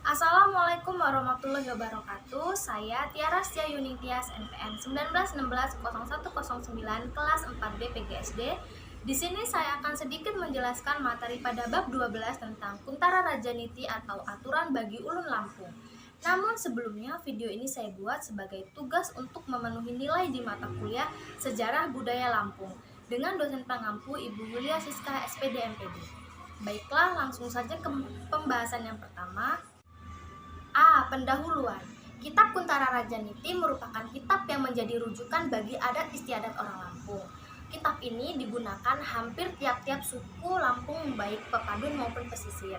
Assalamualaikum warahmatullahi wabarakatuh. Saya Tiara Stia Yunitias NPM 19160109 kelas 4B PGSD. Di sini saya akan sedikit menjelaskan materi pada bab 12 tentang Kuntara Rajaniti atau aturan bagi ulun Lampung. Namun sebelumnya video ini saya buat sebagai tugas untuk memenuhi nilai di mata kuliah Sejarah Budaya Lampung dengan dosen pengampu Ibu Yulia Siska SPD MPD. Baiklah, langsung saja ke pembahasan yang pertama. Pendahuluan. Kitab Kuntara Rajaniti merupakan kitab yang menjadi rujukan bagi adat istiadat orang Lampung. Kitab ini digunakan hampir tiap-tiap suku Lampung, baik pepadun maupun pesisir.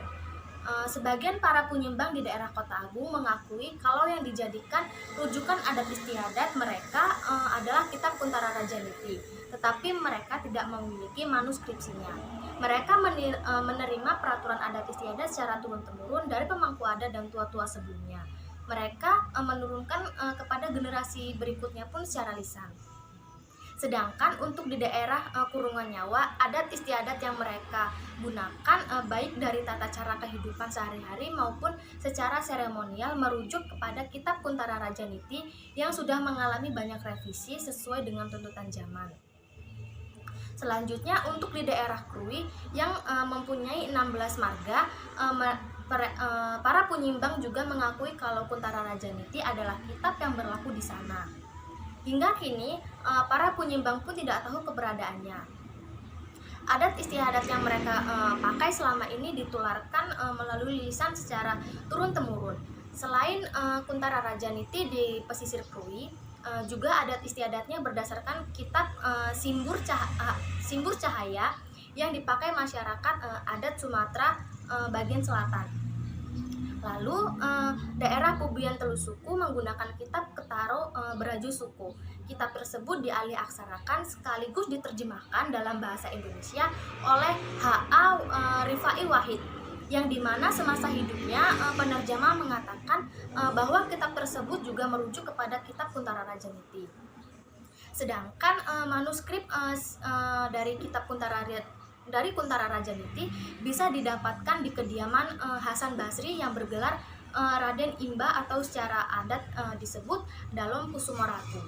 Sebagian para penyumbang di daerah Kota Agung mengakui kalau yang dijadikan rujukan adat istiadat mereka adalah Kitab Kuntara Rajaniti, tetapi mereka tidak memiliki manuskripsinya. Mereka menerima peraturan adat istiadat secara turun-temurun dari pemangku adat dan tua-tua sebelumnya. Mereka menurunkan kepada generasi berikutnya pun secara lisan. Sedangkan untuk di daerah Kurungan Nyawa, adat istiadat yang mereka gunakan baik dari tata cara kehidupan sehari-hari maupun secara seremonial merujuk kepada Kitab Kuntara Rajaniti yang sudah mengalami banyak revisi sesuai dengan tuntutan zaman. Selanjutnya untuk di daerah Krui yang mempunyai 16 marga, para penyimbang juga mengakui kalau Kuntara Rajaniti adalah kitab yang berlaku di sana. Hingga kini para penyimbang pun tidak tahu keberadaannya. Adat istiadat yang mereka pakai selama ini ditularkan melalui lisan secara turun-temurun. Selain Kuntara Rajaniti di pesisir Krui, juga adat istiadatnya berdasarkan kitab Simbur Cahaya yang dipakai masyarakat adat Sumatera bagian selatan. Lalu daerah Pubian Telusuku menggunakan kitab Ketaro Beraju Suku. Kitab tersebut dialih aksarakan sekaligus diterjemahkan dalam bahasa Indonesia oleh H.A. Rifai Wahid, yang dimana semasa hidupnya penerjemah mengatakan bahwa kitab tersebut juga merujuk kepada Kitab Kuntara Rajaniti. Sedangkan manuskrip dari Kitab Kuntara Rajaniti bisa didapatkan di kediaman Hasan Basri yang bergelar Raden Imba atau secara adat disebut Dalom Kusumoratu.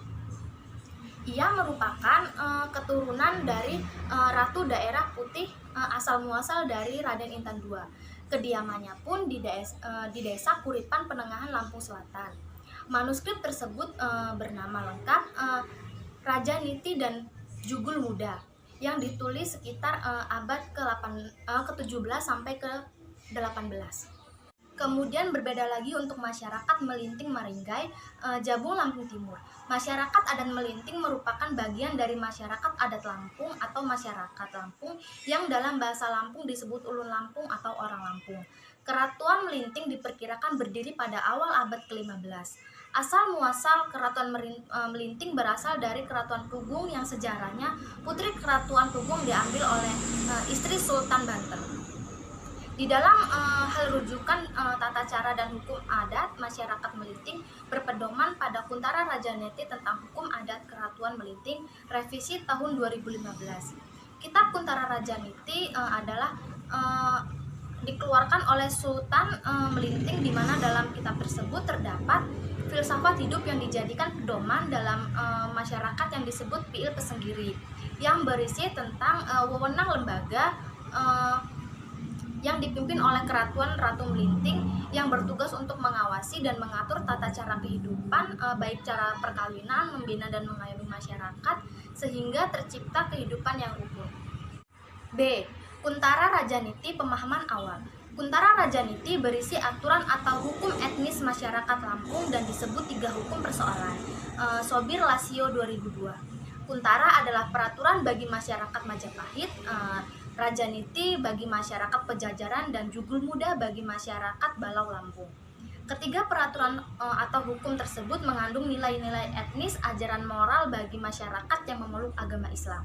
Ia merupakan keturunan dari Ratu Daerah Putih asal muasal dari Raden Intan II. Kediamannya pun di desa Kuripan Penengahan Lampung Selatan. Manuskrip tersebut bernama lengkap Rajaniti dan Jugul Muda yang ditulis sekitar abad ke-17 sampai ke-18. Kemudian berbeda lagi untuk masyarakat Melinting Maringgai, Jabung Lampung Timur. Masyarakat adat Melinting merupakan bagian dari masyarakat adat Lampung atau masyarakat Lampung yang dalam bahasa Lampung disebut ulun Lampung atau orang Lampung. Keratuan Melinting diperkirakan berdiri pada awal abad ke-15. Asal muasal Keratuan Melinting berasal dari Keratuan Pugung yang sejarahnya putri Keratuan Pugung diambil oleh istri Sultan Banten. Di dalam hal rujukan tata cara dan hukum adat, masyarakat Melinting berpedoman pada Kuntara Rajaniti tentang hukum adat Keratuan Melinting revisi tahun 2015. Kitab Kuntara Rajaniti adalah dikeluarkan oleh Sultan Melinting, di mana dalam kitab tersebut terdapat filsafat hidup yang dijadikan pedoman dalam masyarakat yang disebut Piil Pesenggiri, yang berisi tentang wewenang lembaga yang dipimpin oleh Keratuan Ratu Melinting yang bertugas untuk mengawasi dan mengatur tata cara kehidupan, baik cara perkawinan, membina dan mengayomi masyarakat sehingga tercipta kehidupan yang rukun. B. Kuntara Rajaniti pemahaman awal. Kuntara Rajaniti berisi aturan atau hukum etnis masyarakat Lampung dan disebut 3 hukum persoalan. Sobir Lasio 2002. Kuntara adalah peraturan bagi masyarakat Majapahit, Rajaniti bagi masyarakat Pejajaran, dan Jugul Muda bagi masyarakat Balau Lampung. Ketiga peraturan atau hukum tersebut mengandung nilai-nilai etnis, ajaran moral bagi masyarakat yang memeluk agama Islam.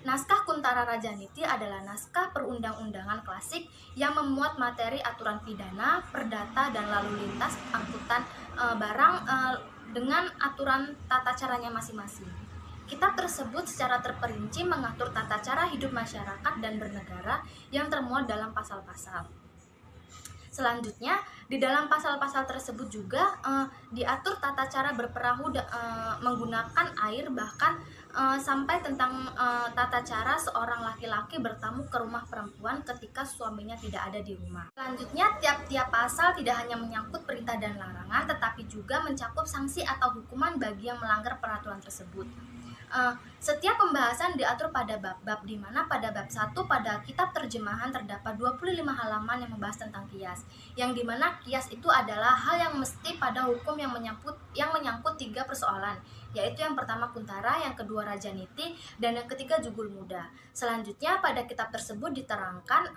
Naskah Kuntara Rajaniti adalah naskah perundang-undangan klasik yang memuat materi aturan pidana, perdata, dan lalu lintas angkutan barang dengan aturan tata caranya masing-masing. Kitab tersebut secara terperinci mengatur tata cara hidup masyarakat dan bernegara yang termuat dalam pasal-pasal. Selanjutnya, di dalam pasal-pasal tersebut juga diatur tata cara berperahu menggunakan air, bahkan sampai tentang tata cara seorang laki-laki bertamu ke rumah perempuan ketika suaminya tidak ada di rumah. Selanjutnya, tiap-tiap pasal tidak hanya menyangkut perintah dan larangan, tetapi juga mencakup sanksi atau hukuman bagi yang melanggar peraturan tersebut. Setiap pembahasan diatur pada bab-bab, di mana pada bab 1 pada kitab terjemahan terdapat 25 halaman yang membahas tentang kias, yang dimana kias itu adalah hal yang mesti pada hukum yang menyangkut 3 persoalan, yaitu yang pertama kuntara, yang kedua rajaniti, dan yang ketiga jugul muda. Selanjutnya pada kitab tersebut diterangkan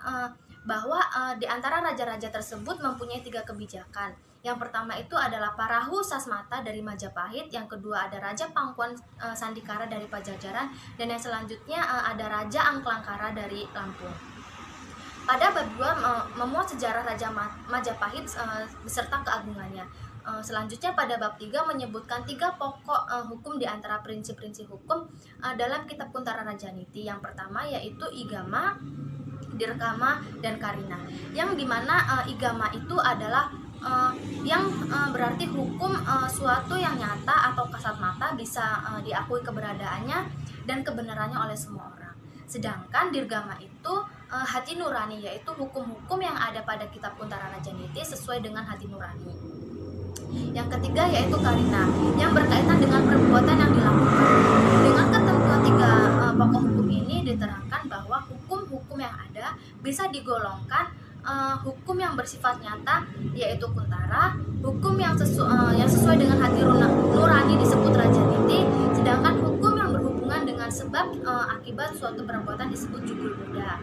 bahwa di antara raja-raja tersebut mempunyai 3 kebijakan. Yang pertama itu adalah Parahu Sasmata dari Majapahit, yang kedua ada Raja Pangkuan Sandikara dari Pajajaran, dan yang selanjutnya ada Raja Angklangkara dari Lampung. Pada bab 2 memuat sejarah Raja Majapahit beserta keagungannya. Selanjutnya pada bab 3 menyebutkan 3 pokok hukum di antara prinsip-prinsip hukum dalam kitab Kuntara Rajaniti. Yang pertama yaitu Igama, Dirkama, dan Karina, yang dimana Igama itu adalah yang berarti hukum suatu yang nyata atau kasat mata bisa diakui keberadaannya dan kebenarannya oleh semua orang. Sedangkan Dirgama itu hati nurani, yaitu hukum-hukum yang ada pada kitab Kuntara Rajaniti sesuai dengan hati nurani. Yang ketiga yaitu Karina, yang berkaitan dengan perbuatan yang dilakukan. Dengan ketentuan 3 pokok hukum ini diterangkan bahwa hukum-hukum yang ada bisa digolongkan hukum yang bersifat nyata yaitu kuntara, hukum yang sesuai dengan hati nurani disebut rajaniti, sedangkan hukum yang berhubungan dengan sebab akibat suatu perbuatan disebut jugul muda.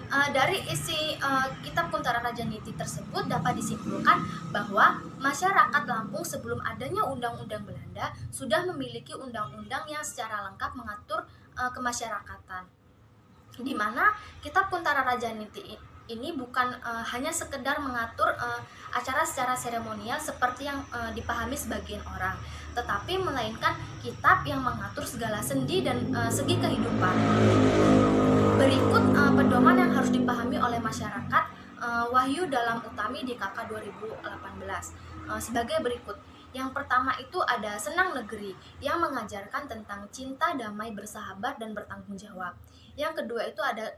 Dari isi kitab Kuntara Rajaniti tersebut dapat disimpulkan bahwa masyarakat Lampung sebelum adanya undang-undang Belanda sudah memiliki undang-undang yang secara lengkap mengatur kemasyarakatan, di mana kitab Kuntara Rajaniti ini bukan hanya sekedar mengatur acara secara seremonial seperti yang dipahami sebagian orang, tetapi melainkan kitab yang mengatur segala sendi dan segi kehidupan. Berikut pedoman yang harus dipahami oleh masyarakat Wahyu dalam Utami di KK 2018 sebagai berikut. Yang pertama itu ada Senang Negeri yang mengajarkan tentang cinta, damai, bersahabat, dan bertanggung jawab. Yang kedua itu ada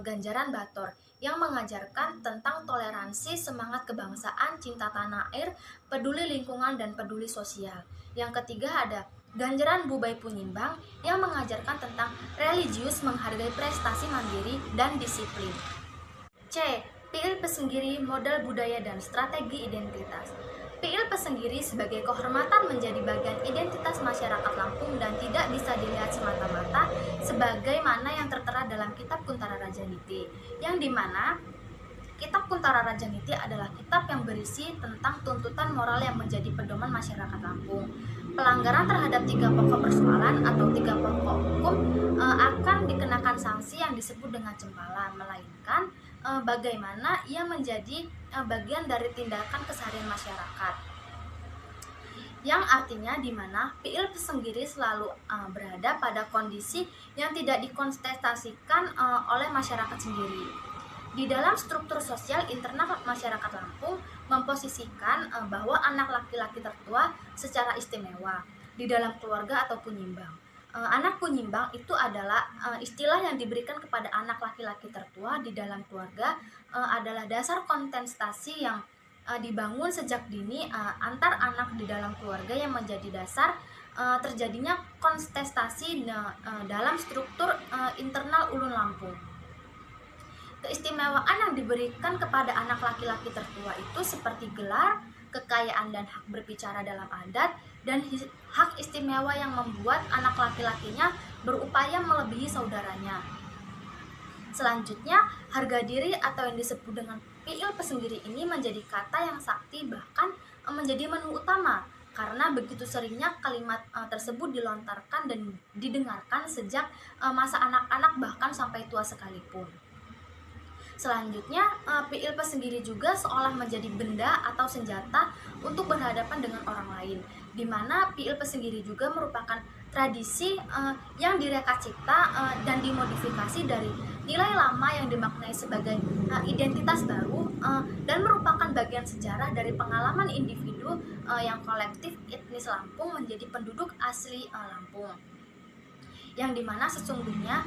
Ganjaran Bator yang mengajarkan tentang toleransi, semangat kebangsaan, cinta tanah air, peduli lingkungan, dan peduli sosial. Yang ketiga ada Ganjaran Bubai Punyimbang yang mengajarkan tentang religius, menghargai prestasi mandiri dan disiplin. C. Piil Pesenggiri, modal budaya dan strategi identitas. Piil Pesenggiri sebagai kehormatan menjadi bagian identitas masyarakat Lampung dan tidak bisa dilihat semata-mata sebagaimana yang tertera dalam kitab Kuntara Rajaniti, yang dimana kitab Kuntara Rajaniti adalah kitab yang berisi tentang tuntutan moral yang menjadi pedoman masyarakat Lampung. Pelanggaran terhadap 3 pokok persoalan atau 3 pokok hukum akan dikenakan sanksi yang disebut dengan cempala, melainkan bagaimana ia menjadi bagian dari tindakan keseharian masyarakat, yang artinya di mana Piil Pesenggiri selalu berada pada kondisi yang tidak dikontestasikan oleh masyarakat sendiri. Di dalam struktur sosial internal masyarakat Lampung memposisikan bahwa anak laki-laki tertua secara istimewa di dalam keluarga atau punyimbang. Anak punyimbang itu adalah istilah yang diberikan kepada anak laki-laki tertua di dalam keluarga, adalah dasar kontestasi yang dibangun sejak dini antar anak di dalam keluarga yang menjadi dasar terjadinya kontestasi dalam struktur internal Ulun Lampung. Keistimewaan yang diberikan kepada anak laki-laki tertua itu seperti gelar, kekayaan dan hak berbicara dalam adat, dan hak istimewa yang membuat anak laki-lakinya berupaya melebihi saudaranya. Selanjutnya, harga diri atau yang disebut dengan Piil Pesenggiri ini menjadi kata yang sakti, bahkan menjadi menu utama karena begitu seringnya kalimat tersebut dilontarkan dan didengarkan sejak masa anak-anak bahkan sampai tua sekalipun. Selanjutnya, Piil Pesenggiri juga seolah menjadi benda atau senjata untuk berhadapan dengan orang lain, di mana Piil Pesenggiri juga merupakan tradisi yang direka cipta dan dimodifikasi dari nilai lama yang dimaknai sebagai identitas baru dan merupakan bagian sejarah dari pengalaman individu yang kolektif etnis Lampung menjadi penduduk asli Lampung, yang dimana sesungguhnya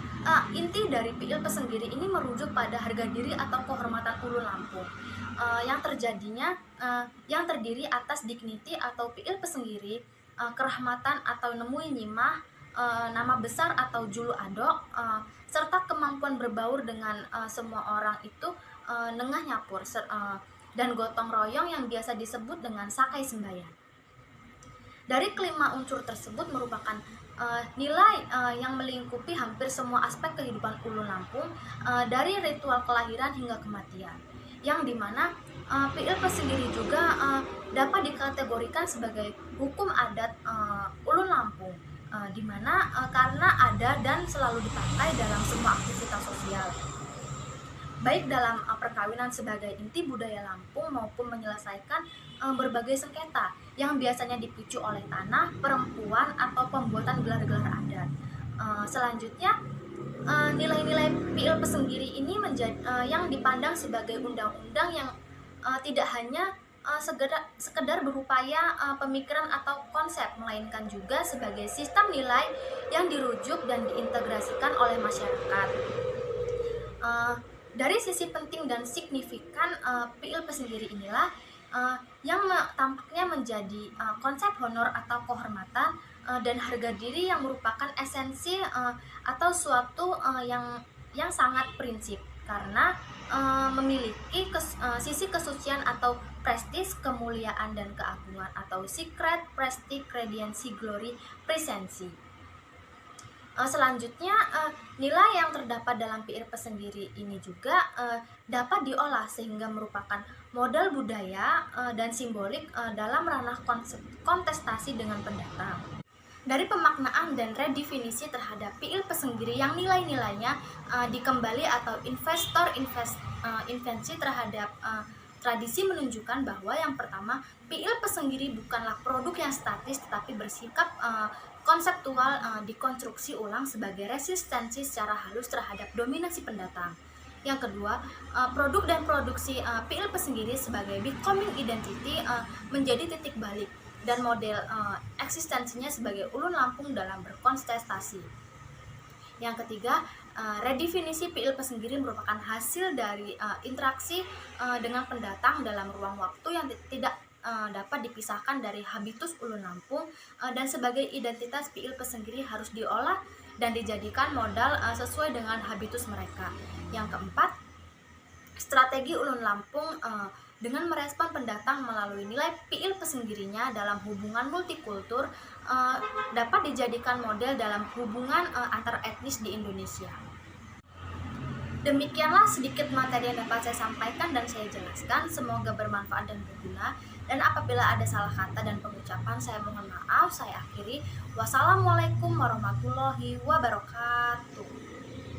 inti dari Piil Pesenggiri ini merujuk pada harga diri atau kehormatan ulun Lampung yang terdiri atas dignity atau Piil Pesenggiri, kerahmatan atau nemui nyimah, nama besar atau julu adok, serta kemampuan berbaur dengan semua orang itu, nengah nyapur, dan gotong royong yang biasa disebut dengan sakai sembayan. Dari kelima unsur tersebut merupakan nilai yang melingkupi hampir semua aspek kehidupan ulun Lampung, dari ritual kelahiran hingga kematian, yang dimana Piil Pesenggiri juga dapat dikategorikan sebagai hukum adat ulun Lampung, dimana karena ada dan selalu dipakai dalam semua aktivitas sosial, baik dalam perkawinan sebagai inti budaya Lampung maupun menyelesaikan berbagai sengketa yang biasanya dipicu oleh tanah, perempuan, atau pembuatan gelar-gelar adat. Selanjutnya, nilai-nilai Piil Pesenggiri ini yang dipandang sebagai undang-undang yang tidak hanya sekedar berupaya pemikiran atau konsep, melainkan juga sebagai sistem nilai yang dirujuk dan diintegrasikan oleh masyarakat. Dari sisi penting dan signifikan Piil Pesenggiri inilah yang tampaknya menjadi konsep honor atau kehormatan dan harga diri yang merupakan esensi atau suatu yang sangat prinsip, karena memiliki sisi kesucian atau prestis, kemuliaan dan keagungan, atau secret, prestige, radiancy, glory, presensi. Selanjutnya, nilai yang terdapat dalam Piil Pesenggiri ini juga dapat diolah sehingga merupakan modal budaya dan simbolik dalam ranah kontestasi dengan pendatang. Dari pemaknaan dan redefinisi terhadap Piil Pesenggiri yang nilai-nilainya dikembali atau invensi terhadap tradisi menunjukkan bahwa yang pertama, Piil Pesenggiri bukanlah produk yang statis tetapi bersikap konseptual, dikonstruksi ulang sebagai resistensi secara halus terhadap dominasi pendatang. Yang kedua, produk dan produksi Piil Pesenggiri sebagai becoming identity menjadi titik balik dan model eksistensinya sebagai ulun Lampung dalam berkontestasi. Yang ketiga, redefinisi Piil Pesenggiri merupakan hasil dari interaksi dengan pendatang dalam ruang waktu yang tidak dapat dipisahkan dari habitus ulun Lampung, dan sebagai identitas Piil Pesenggiri harus diolah dan dijadikan modal sesuai dengan habitus mereka. Yang keempat, strategi ulun Lampung dengan merespon pendatang melalui nilai Piil Pesenggirinya dalam hubungan multikultur dapat dijadikan model dalam hubungan antar etnis di Indonesia. Demikianlah sedikit materi yang dapat saya sampaikan dan saya jelaskan. Semoga bermanfaat dan berguna. Dan apabila ada salah kata dan pengucapan, saya mohon maaf. Saya akhiri. Wassalamualaikum warahmatullahi wabarakatuh.